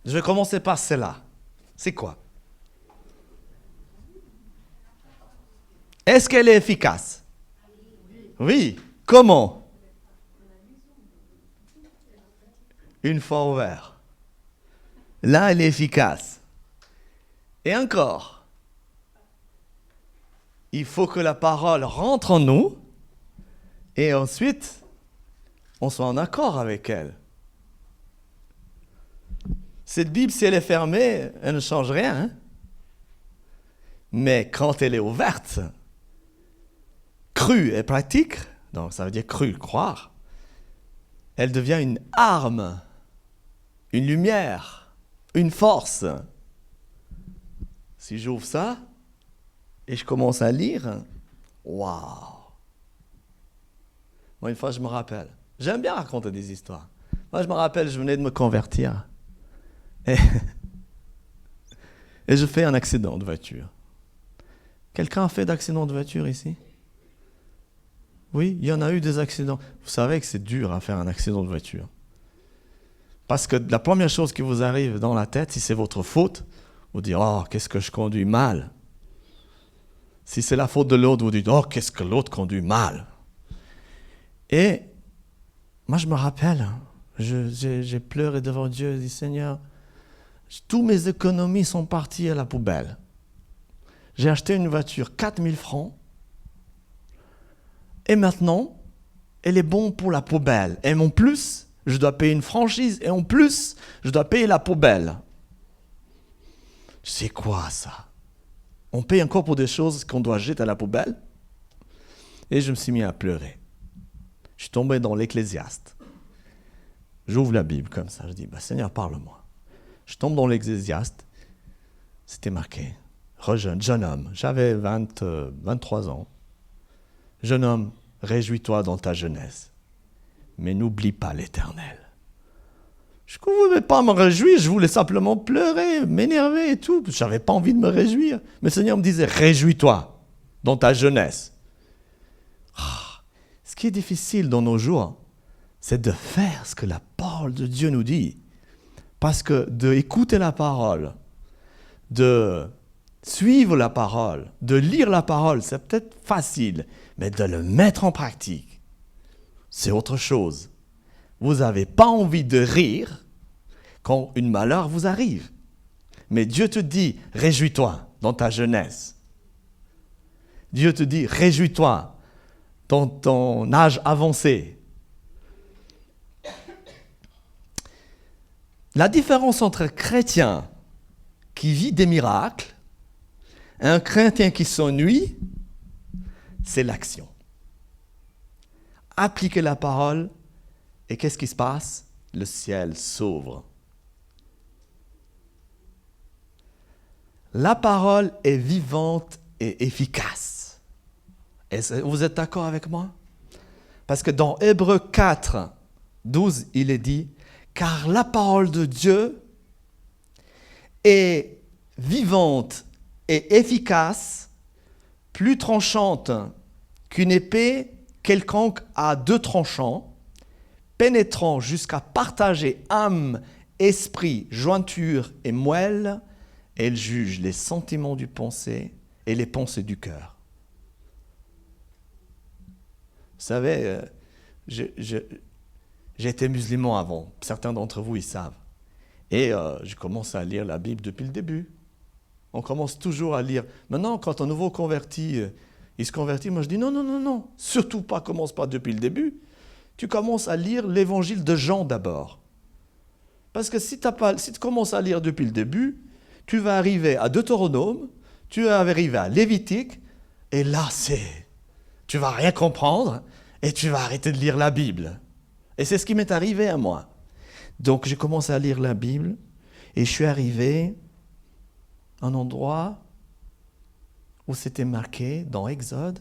Je vais commencer par celle-là. C'est quoi? Est-ce qu'elle est efficace? Oui. Comment? Une fois ouvert. Là, elle est efficace. Et encore, il faut que la parole rentre en nous et ensuite, on soit en accord avec elle. Cette Bible, si elle est fermée, elle ne change rien. Hein? Mais quand elle est ouverte, crue et pratique, donc ça veut dire crue, croire, elle devient une arme, une lumière, une force. Si j'ouvre ça et je commence à lire, waouh! Moi, une fois, je me rappelle, j'aime bien raconter des histoires. Moi, je me rappelle, je venais de me convertir et je fais un accident de voiture. Quelqu'un a fait d'accident de voiture ici? Oui, il y en a eu des accidents. Vous savez que c'est dur à faire un accident de voiture. Parce que la première chose qui vous arrive dans la tête, si c'est votre faute, vous dites « Oh, qu'est-ce que je conduis mal ?» Si c'est la faute de l'autre, vous dites « Oh, qu'est-ce que l'autre conduit mal ?» Et moi, je me rappelle, j'ai pleuré devant Dieu et dit « Seigneur, tous mes économies sont parties à la poubelle. J'ai acheté une voiture 4000 francs. Et maintenant, elle est bonne pour la poubelle. Et en plus, je dois payer une franchise. Et en plus, je dois payer la poubelle. C'est quoi ça? On paye encore pour des choses qu'on doit jeter à la poubelle? Et je me suis mis à pleurer. Je suis tombé dans l'Ecclésiaste. J'ouvre la Bible comme ça. Je dis, Seigneur, parle-moi. Je tombe dans l'Ecclésiaste. C'était marqué. Jeune homme. J'avais 23 ans. Jeune homme, réjouis-toi dans ta jeunesse, mais n'oublie pas l'Éternel. Je ne voulais pas me réjouir, je voulais simplement pleurer, m'énerver et tout. Je n'avais pas envie de me réjouir. Mais le Seigneur me disait, réjouis-toi dans ta jeunesse. Ce qui est difficile dans nos jours, c'est de faire ce que la parole de Dieu nous dit. Parce que d'écouter la parole, de suivre la parole, de lire la parole, c'est peut-être facile, mais de le mettre en pratique, c'est autre chose. Vous n'avez pas envie de rire quand un malheur vous arrive. Mais Dieu te dit, réjouis-toi dans ta jeunesse. Dieu te dit, réjouis-toi dans ton âge avancé. La différence entre un chrétien qui vit des miracles et un chrétien qui s'ennuie, c'est l'action. Appliquer la parole, et qu'est-ce qui se passe? Le ciel s'ouvre. La parole est vivante et efficace. Vous êtes d'accord avec moi? Parce que dans Hébreux 4, 12, il est dit, « Car la parole de Dieu est vivante et efficace, plus tranchante qu'une épée quelconque à deux tranchants, pénétrant jusqu'à partager âme, esprit, jointure et moelle, elle juge les sentiments du pensée et les pensées du cœur. » Vous savez, j'ai été musulman avant, certains d'entre vous, ils savent. Et je commence à lire la Bible depuis le début. On commence toujours à lire. Maintenant, quand un nouveau converti, il se convertit, moi je dis non, surtout pas, commence pas depuis le début. Tu commences à lire l'évangile de Jean d'abord. Parce que si tu commences à lire depuis le début, tu vas arriver à Deutéronome, tu vas arriver à Lévitique, et là tu vas rien comprendre, et tu vas arrêter de lire la Bible. Et c'est ce qui m'est arrivé à moi. Donc j'ai commencé à lire la Bible, et je suis arrivé à un endroit où c'était marqué dans Exode,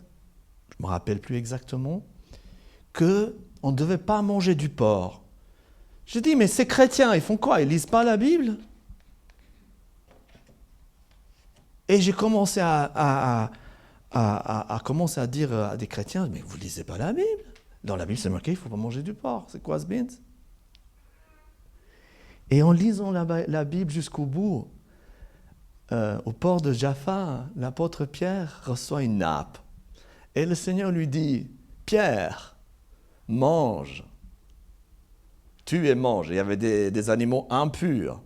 je ne me rappelle plus exactement, qu'on ne devait pas manger du porc. Je dis, mais ces chrétiens, ils font quoi? Ils ne lisent pas la Bible? Et j'ai commencé à dire à des chrétiens, mais vous ne lisez pas la Bible? Dans la Bible, c'est marqué, il ne faut pas manger du porc. C'est quoi ce bint? Et en lisant la Bible jusqu'au bout, au port de Jaffa, l'apôtre Pierre reçoit une nappe. Et le Seigneur lui dit, Pierre, mange. Tue et mange. Il y avait des animaux impurs.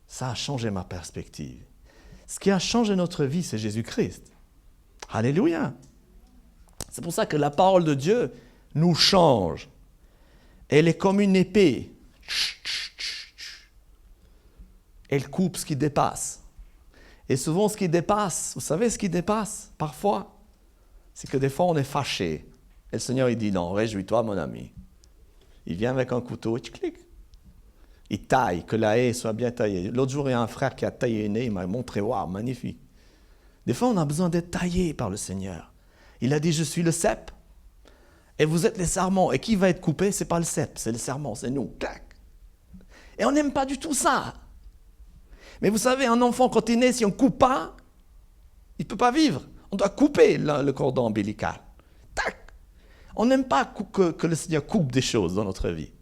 Ça a changé ma perspective. Ce qui a changé notre vie, c'est Jésus-Christ. Alléluia. C'est pour ça que la parole de Dieu nous change. Elle est comme une épée. Elle coupe ce qui dépasse. Et souvent, ce qui dépasse, vous savez ce qui dépasse parfois, c'est que des fois, on est fâché. Et le Seigneur, il dit, non, réjouis-toi, mon ami. Il vient avec un couteau, et tu cliques. Il taille, que la haie soit bien taillée. L'autre jour, il y a un frère qui a taillé une haie, il m'a montré, waouh, magnifique. Des fois, on a besoin d'être taillé par le Seigneur. Il a dit, je suis le cep, et vous êtes les sarments. Et qui va être coupé? Ce n'est pas le cep, c'est le serment, c'est nous. Clac. Et on n'aime pas du tout ça. Mais vous savez, un enfant, quand il naît, si on ne coupe pas, il ne peut pas vivre. On doit couper le cordon ombilical. Tac. On n'aime pas que le Seigneur coupe des choses dans notre vie.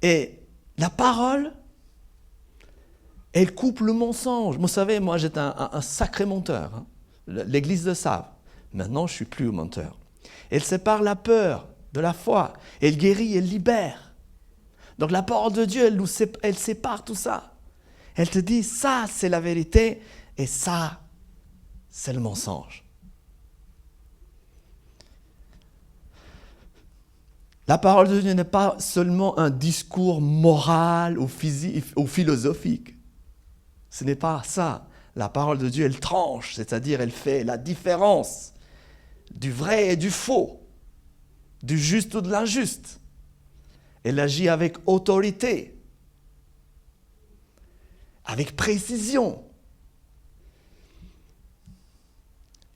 Et la parole, elle coupe le mensonge. Vous savez, moi, j'étais un sacré menteur. Hein. L'église le savent. Maintenant, je ne suis plus menteur. Elle sépare la peur de la foi. Elle guérit, elle libère. Donc la parole de Dieu, elle sépare tout ça. Elle te dit, ça, c'est la vérité, et ça, c'est le mensonge. La parole de Dieu n'est pas seulement un discours moral ou philosophique. Ce n'est pas ça. La parole de Dieu, elle tranche, c'est-à-dire elle fait la différence du vrai et du faux, du juste ou de l'injuste. Elle agit avec autorité, avec précision.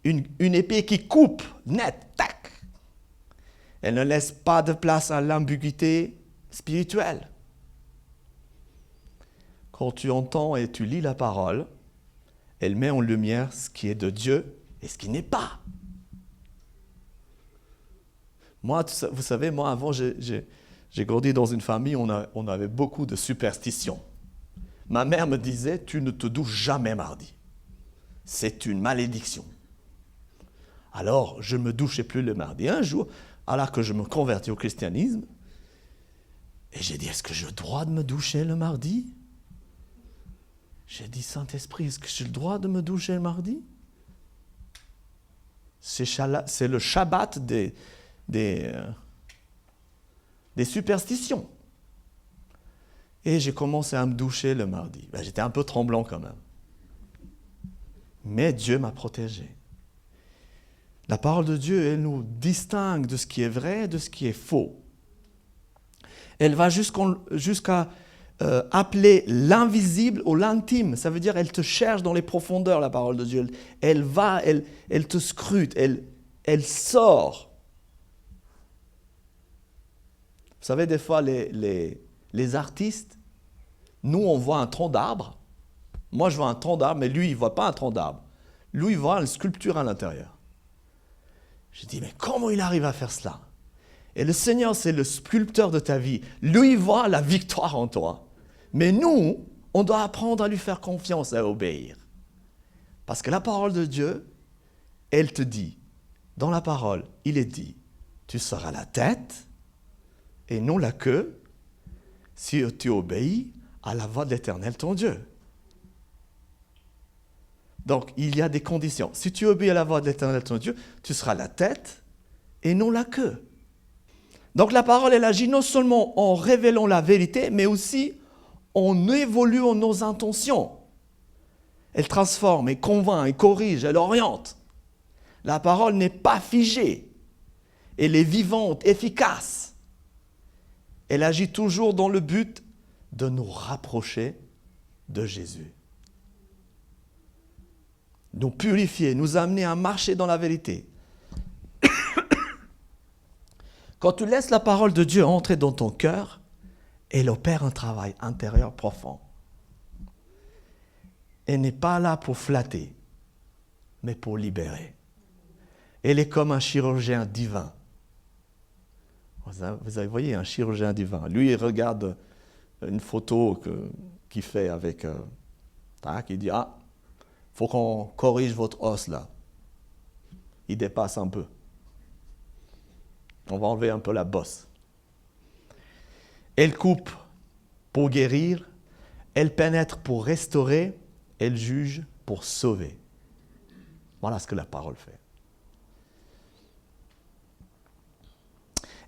Une épée qui coupe, net, tac. Elle ne laisse pas de place à l'ambiguïté spirituelle. Quand tu entends et tu lis la parole, elle met en lumière ce qui est de Dieu et ce qui n'est pas. Moi, vous savez, moi avant, j'ai grandi dans une famille où on avait beaucoup de superstitions. Ma mère me disait, tu ne te douches jamais mardi. C'est une malédiction. Alors, je ne me douchais plus le mardi. Un jour, alors que je me convertis au christianisme, et j'ai dit, est-ce que j'ai le droit de me doucher le mardi? J'ai dit, Saint-Esprit, est-ce que j'ai le droit de me doucher le mardi? C'est le Shabbat des superstitions. Et j'ai commencé à me doucher le mardi. J'étais un peu tremblant quand même. Mais Dieu m'a protégé. La parole de Dieu, elle nous distingue de ce qui est vrai et de ce qui est faux. Elle va jusqu'à appeler l'invisible ou l'intime. Ça veut dire elle te cherche dans les profondeurs, la parole de Dieu. Elle te scrute, elle sort. Vous savez, des fois, les artistes, nous, on voit un tronc d'arbre. Moi, je vois un tronc d'arbre, mais lui, il ne voit pas un tronc d'arbre. Lui, il voit une sculpture à l'intérieur. Je dis, mais comment il arrive à faire cela? Et le Seigneur, c'est le sculpteur de ta vie. Lui, il voit la victoire en toi. Mais nous, on doit apprendre à lui faire confiance, à obéir. Parce que la parole de Dieu, elle te dit, dans la parole, il est dit, tu seras la tête et non la queue si tu obéis à la voix de l'Éternel, ton Dieu. Donc, il y a des conditions. Si tu obéis à la voix de l'Éternel, ton Dieu, tu seras la tête et non la queue. Donc, la parole, elle agit non seulement en révélant la vérité, mais aussi en évoluant nos intentions. Elle transforme, elle convainc, elle corrige, elle oriente. La parole n'est pas figée. Elle est vivante, efficace. Elle agit toujours dans le but de nous rapprocher de Jésus. Nous purifier, nous amener à marcher dans la vérité. Quand tu laisses la parole de Dieu entrer dans ton cœur, elle opère un travail intérieur profond. Elle n'est pas là pour flatter, mais pour libérer. Elle est comme un chirurgien divin. Vous avez voyez un chirurgien du vin. Lui, il regarde une photo qu'il fait avec... il dit, ah, faut qu'on corrige votre os là. Il dépasse un peu. On va enlever un peu la bosse. Elle coupe pour guérir, elle pénètre pour restaurer, elle juge pour sauver. Voilà ce que la parole fait.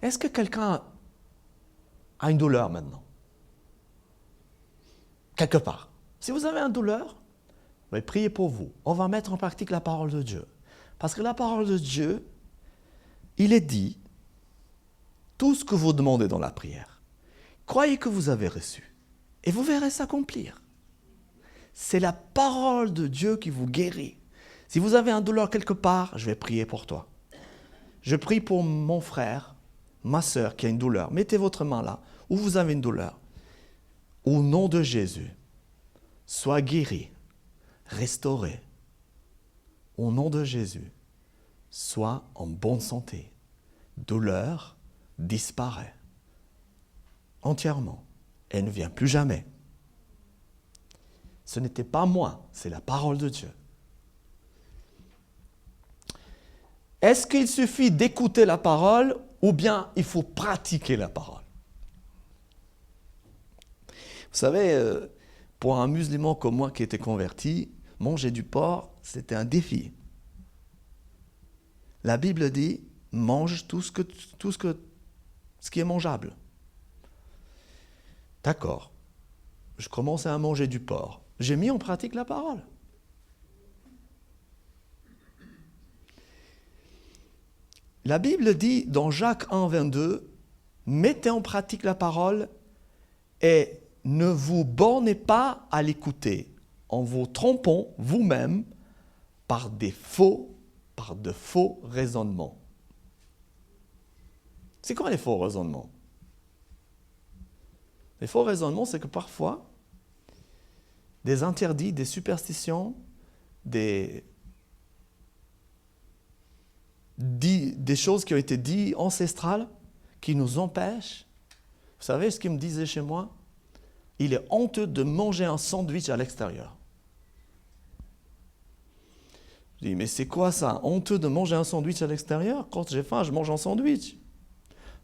Est-ce que quelqu'un a une douleur maintenant? Quelque part. Si vous avez une douleur, priez pour vous. On va mettre en pratique la parole de Dieu. Parce que la parole de Dieu, il est dit, tout ce que vous demandez dans la prière, croyez que vous avez reçu, et vous verrez s'accomplir. C'est la parole de Dieu qui vous guérit. Si vous avez une douleur quelque part, je vais prier pour toi. Je prie pour mon frère, ma sœur qui a une douleur. Mettez votre main là, où vous avez une douleur. Au nom de Jésus, sois guéri, restauré. Au nom de Jésus, sois en bonne santé. Douleur disparaît entièrement. Elle ne vient plus jamais. Ce n'était pas moi, c'est la parole de Dieu. Est-ce qu'il suffit d'écouter la parole ou bien il faut pratiquer la parole? Vous savez, pour un musulman comme moi qui était converti, manger du porc, c'était un défi. La Bible dit, mange tout ce qui est mangeable. D'accord. Je commençais à manger du porc. J'ai mis en pratique la parole. La Bible dit dans Jacques 1, 22, mettez en pratique la parole et ne vous bornez pas à l'écouter en vous trompant vous-même par de faux raisonnements. C'est quoi les faux raisonnements? Les faux raisonnements, c'est que parfois, des interdits, des superstitions, des choses qui ont été dites ancestrales, qui nous empêchent. Vous savez ce qu'il me disait chez moi? Il est honteux de manger un sandwich à l'extérieur. Je dis, mais c'est quoi ça? Honteux de manger un sandwich à l'extérieur? Quand j'ai faim, je mange un sandwich.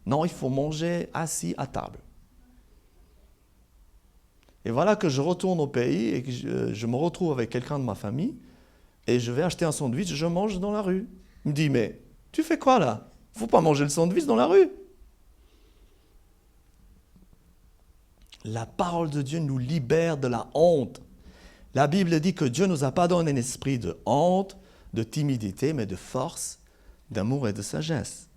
Non, il faut manger assis à table. Et voilà que je retourne au pays et que je me retrouve avec quelqu'un de ma famille et je vais acheter un sandwich, je mange dans la rue. Il me dit, mais tu fais quoi là? Il ne faut pas manger le sandwich dans la rue. La parole de Dieu nous libère de la honte. La Bible dit que Dieu ne nous a pas donné un esprit de honte, de timidité, mais de force, d'amour et de sagesse.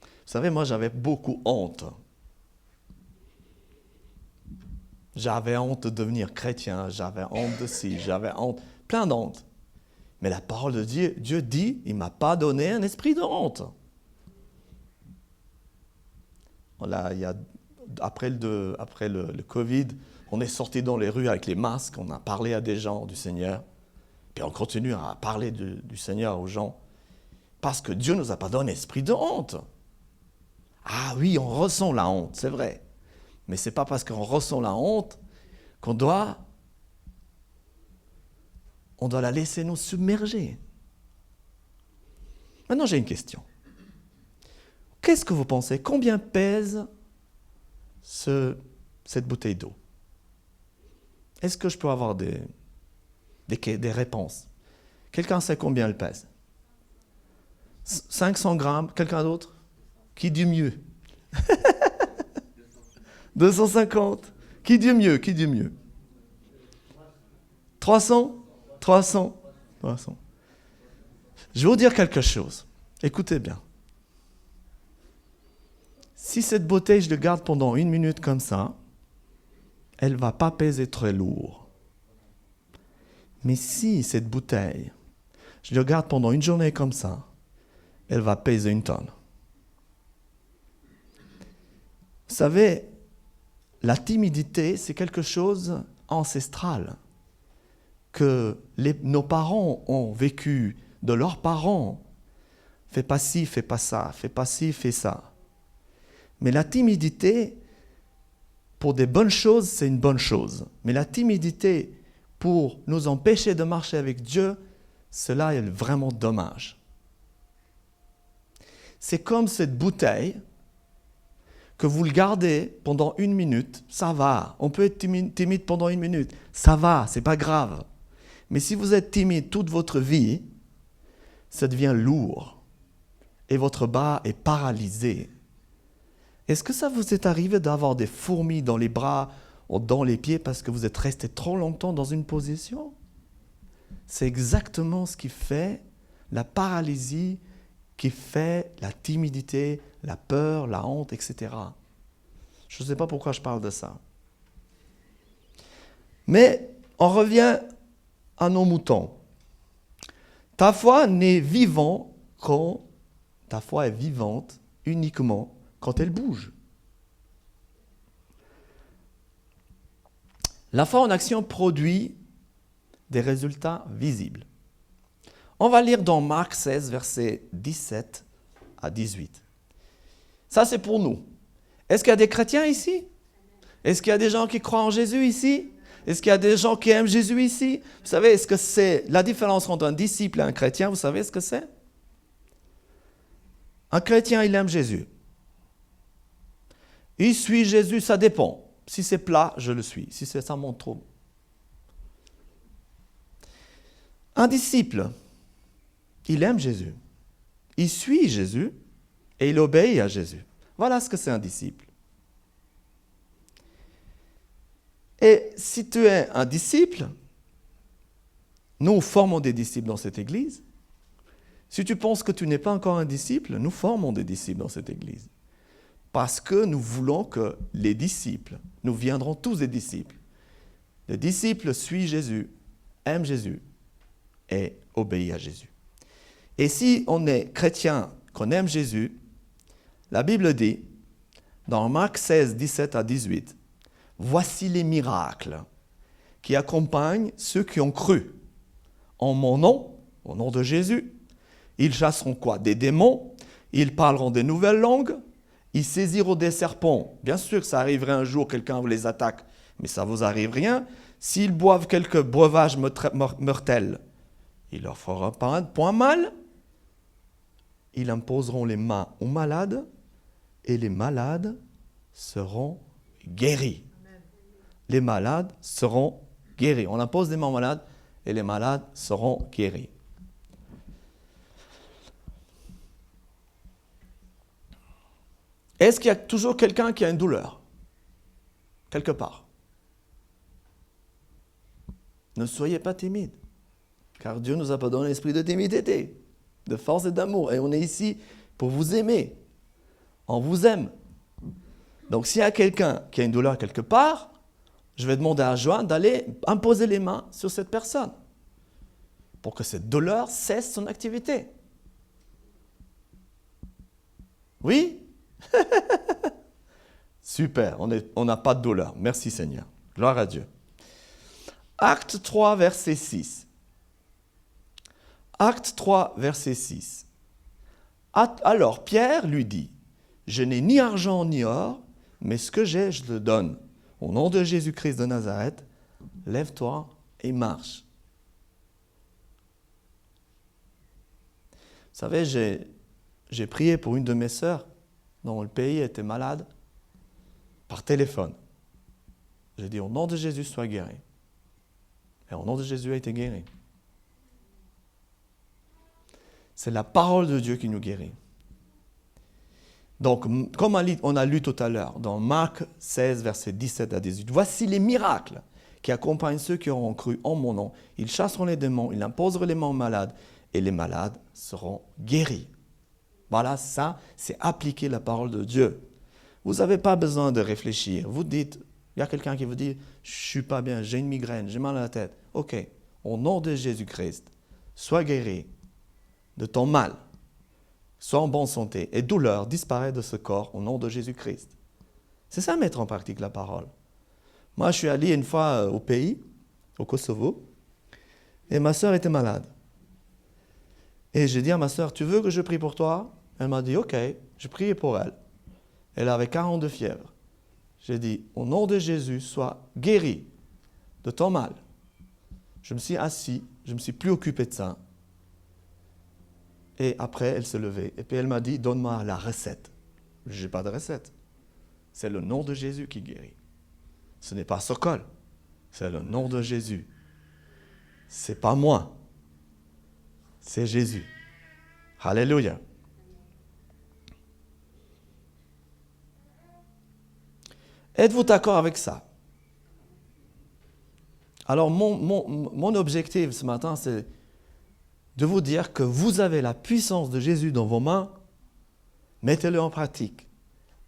Vous savez, moi j'avais beaucoup honte. J'avais honte de devenir chrétien, j'avais honte de ci, j'avais honte, plein d'honte. Mais la parole de Dieu dit, il ne m'a pas donné un esprit de honte. Là, après le Covid, on est sorti dans les rues avec les masques, on a parlé à des gens du Seigneur, puis on continue à parler du Seigneur aux gens, parce que Dieu ne nous a pas donné un esprit de honte. Ah oui, on ressent la honte, c'est vrai. Mais ce n'est pas parce qu'on ressent la honte qu'on doit la laisser nous submerger. Maintenant, j'ai une question. Qu'est-ce que vous pensez? Combien pèse cette bouteille d'eau? Est-ce que je peux avoir des réponses? Quelqu'un sait combien elle pèse? 500 grammes? Quelqu'un d'autre? Qui dit mieux? 250? Qui dit mieux? 300? 300? Je vais vous dire quelque chose. Écoutez bien. Si cette bouteille, je la garde pendant 1 minute comme ça, elle ne va pas peser très lourd. Mais si cette bouteille, je la garde pendant 1 journée comme ça, elle va peser 1 tonne. Vous savez, la timidité, c'est quelque chose ancestral que nos parents ont vécu de leurs parents. fais pas ci, fais pas ça, fais pas ci, fais ça. Mais la timidité, pour des bonnes choses, c'est une bonne chose. Mais la timidité, pour nous empêcher de marcher avec Dieu, cela est vraiment dommage. C'est comme cette bouteille que vous le gardez pendant 1 minute, ça va. On peut être timide pendant 1 minute, ça va, c'est pas grave. Mais si vous êtes timide toute votre vie, ça devient lourd et votre bras est paralysé. Est-ce que ça vous est arrivé d'avoir des fourmis dans les bras ou dans les pieds parce que vous êtes resté trop longtemps dans une position? C'est exactement ce qui fait la paralysie, qui fait la timidité, la peur, la honte, etc. Je ne sais pas pourquoi je parle de ça. Mais on revient à nos moutons. Ta foi n'est vivante ta foi est vivante uniquement quand elle bouge. La foi en action produit des résultats visibles. On va lire dans Marc 16, versets 17 à 18. Ça, c'est pour nous. Est-ce qu'il y a des chrétiens ici? Est-ce qu'il y a des gens qui croient en Jésus ici? Est-ce qu'il y a des gens qui aiment Jésus ici? Vous savez, est-ce que c'est la différence entre un disciple et un chrétien? Vous savez ce que c'est? Un chrétien, il aime Jésus. Il suit Jésus, ça dépend. Si c'est plat, je le suis. Si c'est ça, mon trop. Un disciple, il aime Jésus. Il suit Jésus et il obéit à Jésus. Voilà ce que c'est un disciple. Et si tu es un disciple, nous formons des disciples dans cette église. Si tu penses que tu n'es pas encore un disciple, nous formons des disciples dans cette église. Parce que nous voulons que les disciples, nous viendrons tous des disciples. Le disciple suit Jésus, aime Jésus et obéit à Jésus. Et si on est chrétien, qu'on aime Jésus, la Bible dit, dans Marc 16, 17 à 18, « Voici les miracles qui accompagnent ceux qui ont cru. En mon nom, au nom de Jésus, ils chasseront quoi? Des démons, ils parleront des nouvelles langues, ils saisiront des serpents. Bien sûr, ça arriverait un jour, quelqu'un vous les attaque, mais ça ne vous arrive rien. S'ils boivent quelques breuvages mortels, il leur fera point mal. Ils imposeront les mains aux malades et les malades seront guéris. Amen. Les malades seront guéris. On impose des mains aux malades et les malades seront guéris. Est-ce qu'il y a toujours quelqu'un qui a une douleur? Quelque part. Ne soyez pas timide, car Dieu ne nous a pas donné l'esprit de timidité, de force et d'amour. Et on est ici pour vous aimer. On vous aime. Donc s'il y a quelqu'un qui a une douleur quelque part, je vais demander à Joanne d'aller imposer les mains sur cette personne pour que cette douleur cesse son activité. Oui? Super, on n'a pas de douleur. Merci Seigneur. Gloire à Dieu. Acte 3, verset 6. Acte 3, verset 6. Alors Pierre lui dit, « Je n'ai ni argent ni or, mais ce que j'ai, je te donne. Au nom de Jésus-Christ de Nazareth, lève-toi et marche. » Vous savez, j'ai prié pour une de mes sœurs dont le pays était malade par téléphone. J'ai dit, au nom de Jésus, sois guéri. Et au nom de Jésus, a été guéri. C'est la parole de Dieu qui nous guérit. Donc, comme on a lu tout à l'heure, dans Marc 16, versets 17 à 18, « Voici les miracles qui accompagnent ceux qui auront cru en mon nom. Ils chasseront les démons, ils imposeront les mains aux malades, et les malades seront guéris. » Voilà, ça, c'est appliquer la parole de Dieu. Vous n'avez pas besoin de réfléchir. Vous dites, il y a quelqu'un qui vous dit, je ne suis pas bien, j'ai une migraine, j'ai mal à la tête. Ok, au nom de Jésus-Christ, sois guéri de ton mal. Sois en bonne santé et douleur disparaît de ce corps au nom de Jésus-Christ. C'est ça, mettre en pratique la parole. Moi, je suis allé une fois au pays, au Kosovo, et ma sœur était malade. Et j'ai dit à ma sœur, tu veux que je prie pour toi? Elle m'a dit, ok, j'ai prié pour elle. Elle avait 42 fièvres. J'ai dit, au nom de Jésus, sois guéri de ton mal. Je me suis assis, je ne me suis plus occupé de ça. Et après, elle s'est levée. Et puis elle m'a dit, donne-moi la recette. Je n'ai pas de recette. C'est le nom de Jésus qui guérit. Ce n'est pas Sokol. C'est le nom de Jésus. C'est pas moi. C'est Jésus. Alléluia. Êtes-vous d'accord avec ça? Alors, mon objectif ce matin, c'est de vous dire que vous avez la puissance de Jésus dans vos mains. Mettez-le en pratique.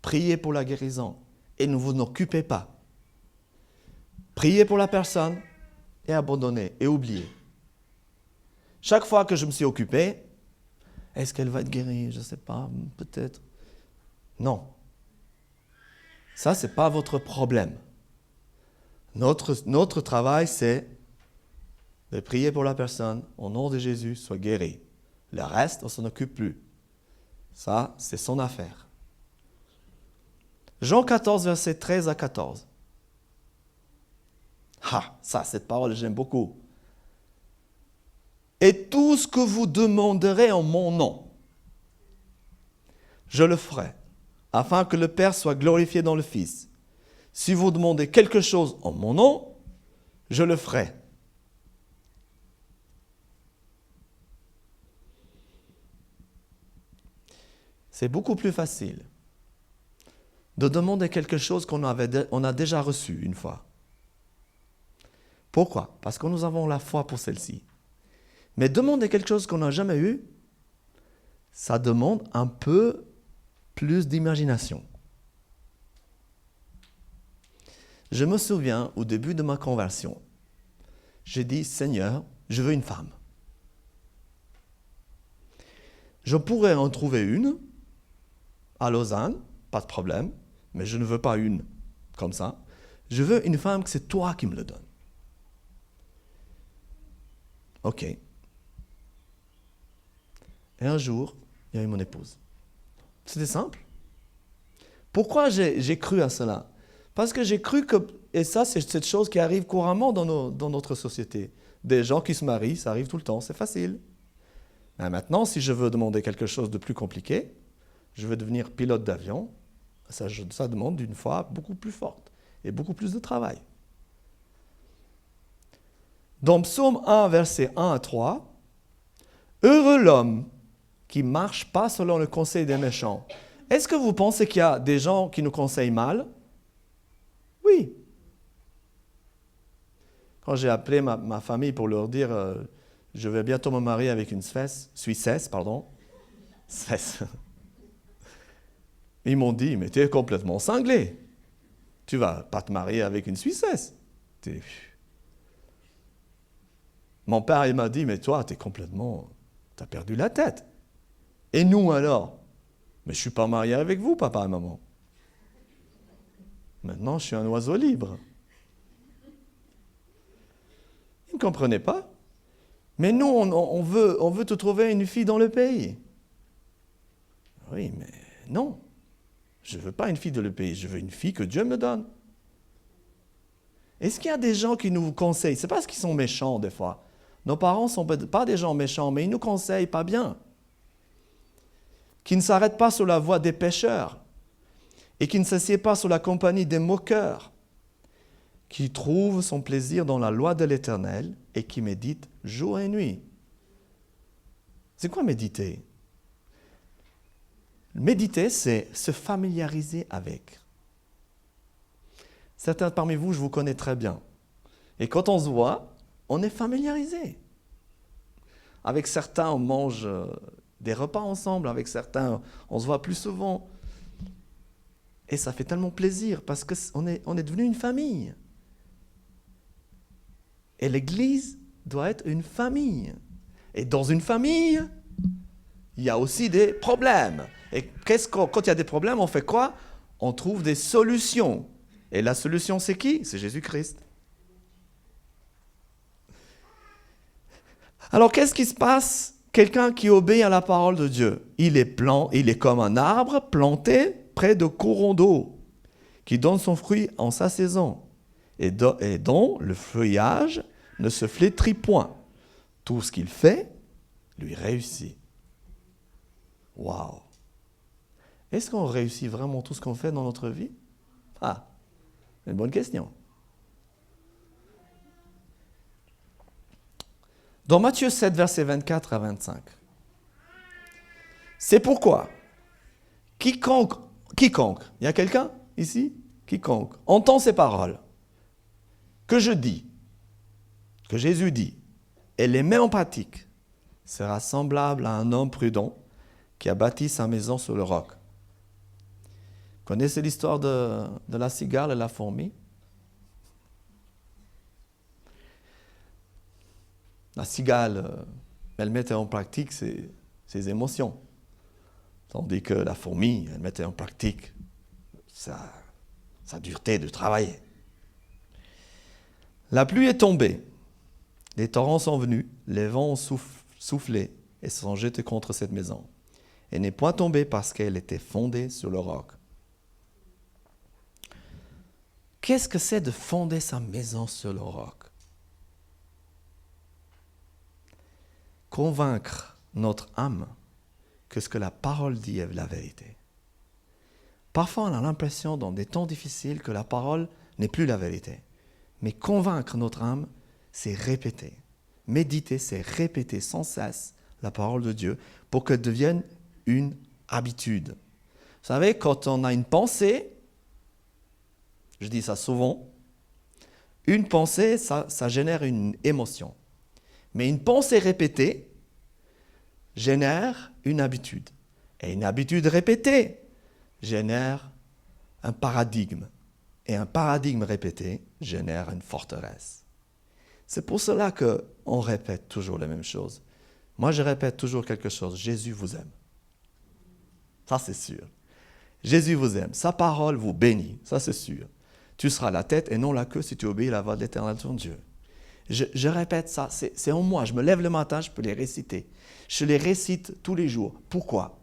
Priez pour la guérison et ne vous en occupez pas. Priez pour la personne et abandonnez et oubliez. Chaque fois que je me suis occupé, est-ce qu'elle va être guérie? Je ne sais pas, peut-être. Non. Ça, ce n'est pas votre problème. Notre travail, c'est de prier pour la personne, au nom de Jésus, soit guérie. Le reste, on ne s'en occupe plus. Ça, c'est son affaire. Jean 14, versets 13 à 14. Ah, ça, cette parole, j'aime beaucoup. Et tout ce que vous demanderez en mon nom, je le ferai, afin que le Père soit glorifié dans le Fils. Si vous demandez quelque chose en mon nom, je le ferai. C'est beaucoup plus facile de demander quelque chose qu'on a déjà reçu une fois. Pourquoi? Parce que nous avons la foi pour celle-ci. Mais demander quelque chose qu'on n'a jamais eu, ça demande un peu plus d'imagination. Je me souviens, au début de ma conversion, j'ai dit, Seigneur, je veux une femme. Je pourrais en trouver une à Lausanne, pas de problème, mais je ne veux pas une comme ça. Je veux une femme que c'est toi qui me le donnes. Ok. Et un jour, il y a eu mon épouse. C'était simple. Pourquoi j'ai cru à cela? Parce que j'ai cru que, et ça c'est cette chose qui arrive couramment dans notre société. Des gens qui se marient, ça arrive tout le temps, c'est facile. Mais maintenant, si je veux demander quelque chose de plus compliqué, je veux devenir pilote d'avion, ça demande une foi beaucoup plus forte et beaucoup plus de travail. Dans Psaume 1, versets 1 à 3, « Heureux l'homme qui ne marche pas selon le conseil des méchants. » Est-ce que vous pensez qu'il y a des gens qui nous conseillent mal? Oui. Quand j'ai appelé ma famille pour leur dire je vais bientôt me marier avec une Suissesse, ils m'ont dit, mais tu es complètement cinglé. Tu vas pas te marier avec une Suissesse. Mon père, il m'a dit, mais toi, t'as perdu la tête. Et nous alors? Mais je ne suis pas marié avec vous, papa et maman. Maintenant, je suis un oiseau libre. Ils ne comprenaient pas. Mais nous, on veut te trouver une fille dans le pays. Oui, mais non. Je ne veux pas une fille dans le pays. Je veux une fille que Dieu me donne. Est-ce qu'il y a des gens qui nous conseillent? C'est parce qu'ils sont méchants des fois. Nos parents ne sont pas des gens méchants, mais ils nous conseillent pas bien. Qui ne s'arrêtent pas sur la voie des pécheurs. Et qui ne s'assied pas sur la compagnie des moqueurs, qui trouve son plaisir dans la loi de l'Éternel et qui médite jour et nuit. C'est quoi méditer? Méditer, c'est se familiariser avec. Certains parmi vous, je vous connais très bien. Et quand on se voit, on est familiarisé. Avec certains, on mange des repas ensemble. Avec certains, on se voit plus souvent. Et ça fait tellement plaisir parce qu'on est devenu une famille. Et l'Église doit être une famille. Et dans une famille, il y a aussi des problèmes. Et quand il y a des problèmes, on fait quoi? On trouve des solutions. Et la solution, c'est qui? C'est Jésus-Christ. Alors, qu'est-ce qui se passe quelqu'un qui obéit à la parole de Dieu, il est comme un arbre planté près de courants d'eau, qui donne son fruit en sa saison, et dont le feuillage ne se flétrit point. Tout ce qu'il fait lui réussit. Waouh! Est-ce qu'on réussit vraiment tout ce qu'on fait dans notre vie? Ah, c'est une bonne question. Dans Matthieu 7, versets 24 à 25. C'est pourquoi quiconque, il y a quelqu'un ici? Quiconque entend ces paroles que je dis, que Jésus dit, et les met en pratique, sera semblable à un homme prudent qui a bâti sa maison sur le roc. Vous connaissez l'histoire de la cigale et la fourmi? La cigale, elle mettait en pratique ses émotions. Tandis que la fourmi, elle mettait en pratique sa dureté de travailler. La pluie est tombée, les torrents sont venus, les vents ont soufflé et se sont jetés contre cette maison. Elle n'est point tombée parce qu'elle était fondée sur le roc. Qu'est-ce que c'est de fonder sa maison sur le roc? Convaincre notre âme que ce que la parole dit est la vérité. Parfois, on a l'impression, dans des temps difficiles, que la parole n'est plus la vérité. Mais convaincre notre âme, c'est répéter. Méditer, c'est répéter sans cesse la parole de Dieu pour qu'elle devienne une habitude. Vous savez, quand on a une pensée, je dis ça souvent, une pensée, ça génère une émotion. Mais une pensée répétée génère une habitude. Et une habitude répétée génère un paradigme. Et un paradigme répété génère une forteresse. C'est pour cela qu'on répète toujours les mêmes choses. Moi, je répète toujours quelque chose. Jésus vous aime. Ça, c'est sûr. Jésus vous aime. Sa parole vous bénit. Ça, c'est sûr. Tu seras la tête et non la queue si tu obéis à la voix de l'Éternel ton Dieu. Je répète ça, c'est en moi. Je me lève le matin, je peux les réciter. Je les récite tous les jours. Pourquoi?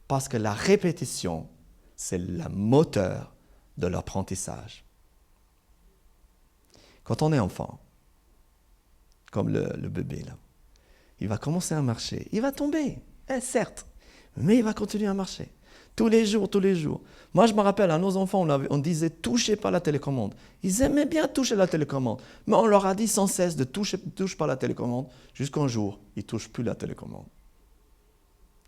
Parce que la répétition, c'est le moteur de l'apprentissage. Quand on est enfant, comme le bébé, là, il va commencer à marcher. Il va tomber, certes, mais il va continuer à marcher. Tous les jours, tous les jours. Moi, je me rappelle, à nos enfants, on disait « touchez pas la télécommande ». Ils aimaient bien toucher la télécommande, mais on leur a dit sans cesse de « touche pas la télécommande » jusqu'un jour, ils ne touchent plus la télécommande.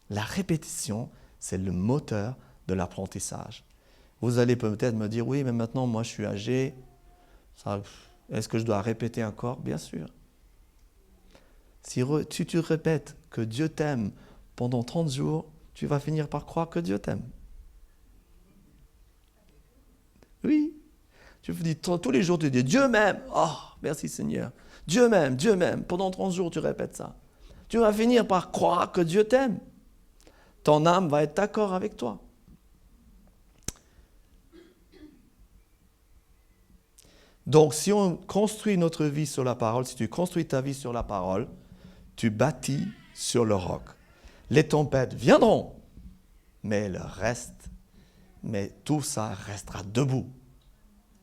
La répétition, c'est le moteur de l'apprentissage. Vous allez peut-être me dire « oui, mais maintenant, moi, je suis âgé. Est-ce que je dois répéter encore ?» Bien sûr. Si tu répètes que Dieu t'aime pendant 30 jours, tu vas finir par croire que Dieu t'aime. Oui. Tu dis tous les jours, tu dis Dieu m'aime. Oh, merci Seigneur. Dieu m'aime, Dieu m'aime. Pendant 30 jours, tu répètes ça. Tu vas finir par croire que Dieu t'aime. Ton âme va être d'accord avec toi. Donc, si on construit notre vie sur la parole, si tu construis ta vie sur la parole, tu bâtis sur le roc. Les tempêtes viendront, mais tout ça restera debout,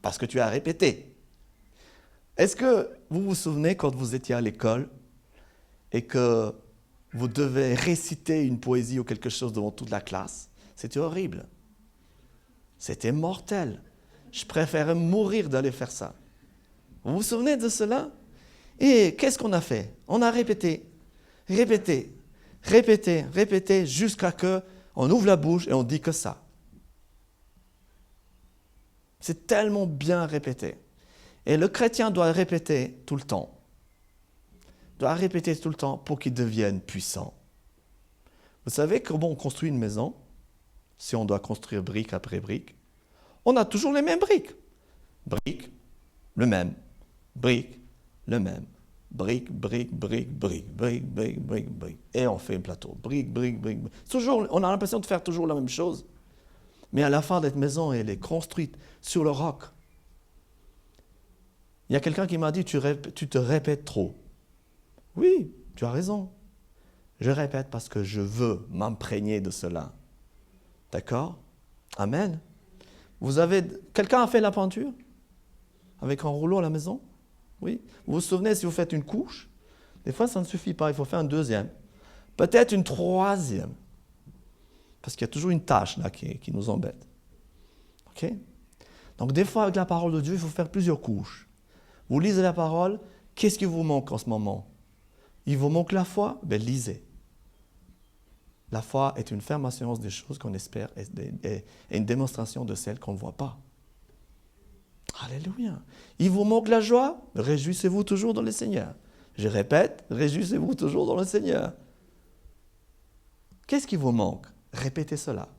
parce que tu as répété. Est-ce que vous vous souvenez quand vous étiez à l'école et que vous devez réciter une poésie ou quelque chose devant toute la classe? C'était horrible. C'était mortel. Je préférais mourir d'aller faire ça. Vous vous souvenez de cela? Et qu'est-ce qu'on a fait? On a répété, jusqu'à ce qu'on ouvre la bouche et on dit que ça. C'est tellement bien répété. Et le chrétien doit répéter tout le temps. Doit répéter tout le temps pour qu'il devienne puissant. Vous savez comment on construit une maison? Si on doit construire brique après brique, on a toujours les mêmes briques. Brique, le même. Brique, le même. Brique. Et on fait un plateau. Brique. Toujours, on a l'impression de faire toujours la même chose. Mais à la fin, cette maison, elle est construite sur le roc. Il y a quelqu'un qui m'a dit, tu te répètes trop. Oui, tu as raison. Je répète parce que je veux m'imprégner de cela. D'accord? Amen. Quelqu'un a fait la peinture? Avec un rouleau à la maison? Oui. Vous vous souvenez, si vous faites une couche, des fois ça ne suffit pas, il faut faire un deuxième. Peut-être une troisième. Parce qu'il y a toujours une tâche là qui nous embête. OK? Donc des fois avec la parole de Dieu, il faut faire plusieurs couches. Vous lisez la parole, qu'est-ce qui vous manque en ce moment? Il vous manque la foi? Ben lisez. La foi est une ferme assurance des choses qu'on espère et une démonstration de celles qu'on ne voit pas. Alléluia. Il vous manque la joie? Réjouissez-vous toujours dans le Seigneur. Je répète, réjouissez-vous toujours dans le Seigneur. Qu'est-ce qui vous manque? Répétez cela.